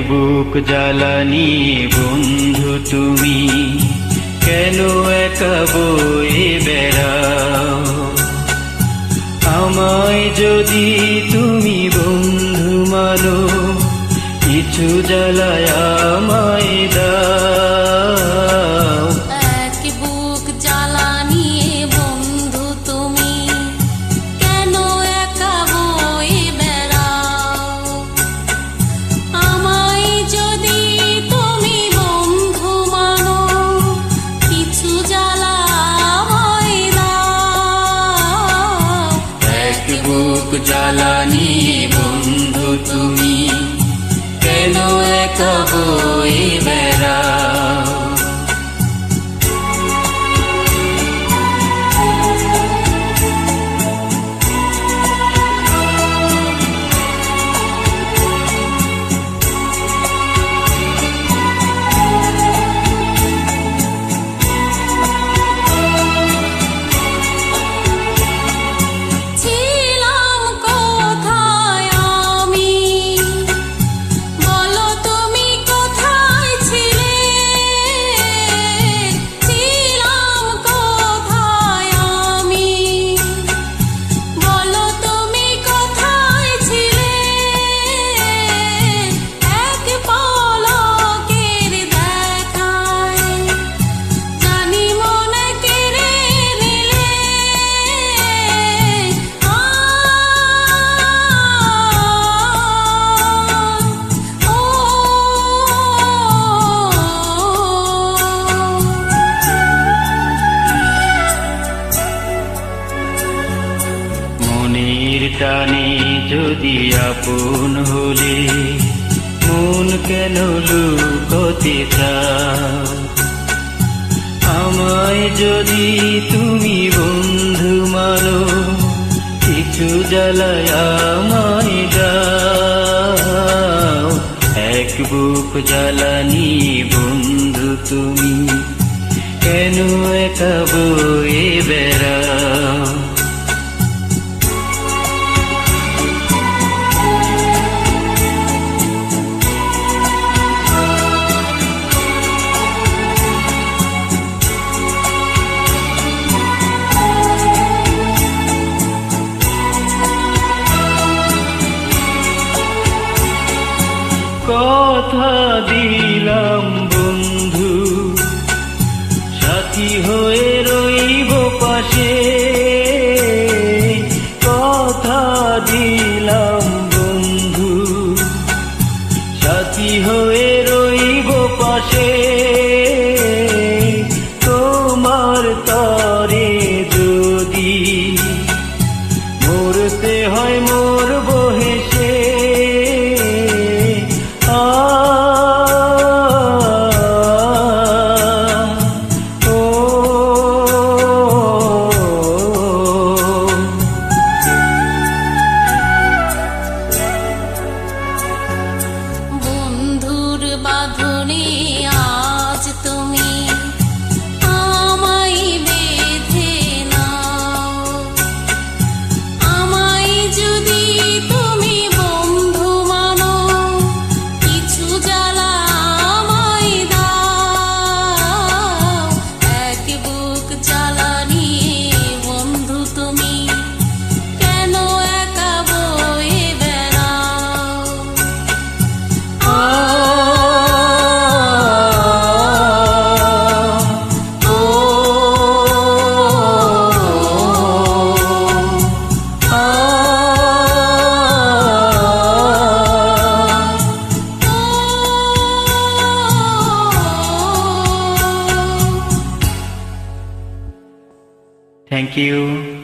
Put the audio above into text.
বুক জ্বালানি বন্ধু তুমি কেন একা বয়ে বেড়াও? আমায় যদি তুমি বন্ধু মানো, কিছু জ্বালায় আমায় দাও। এক বুক জ্বালানি বন্ধু তুমি কেন একা বয়ে বেড়াও? আমায় যদি তুমি বন্ধু মানো, কিছু জ্বালা আমায় দাও। এক বুক জ্বালানি বন্ধু তুমি কেন একা বয়ে বেড়াও? ছিলাম কোথায় আমি, বলো তুমি কোথায় ছিলে? ছিলাম কোথায় আমি, বলো তুমি কোথায় ছিলে? এক পলকের দেখায় জানি মনে কেড়ে নিলে। মনের টানে যদি আপন হলে, মন কেন লুকোতে চাও? আমায় যদি তুমি বন্ধু মানো, কিছু জ্বালায় আমায় দাও। এক বুক জ্বালানি বন্ধু তুমি কেন একা বয়ে বেড়াও? কথা দিলাম বন্ধু, সাথী হয়ে রইব পাশে। কথা দিলাম বন্ধু, সাথী হয়ে রইব পাশে। তোমার তরে যদি মরতে হয় মরব হেসে। বন্ধুর বাঁধনে আজ তুমি আমায় বেঁধে নাও। আমায় যদি তুমি বন্ধু মানো, কিছু জ্বালা আমায় দাও। এক বুক জ্বালানি বন্ধু তুমি কেন একা বয়ে বেড়াও? Thank you.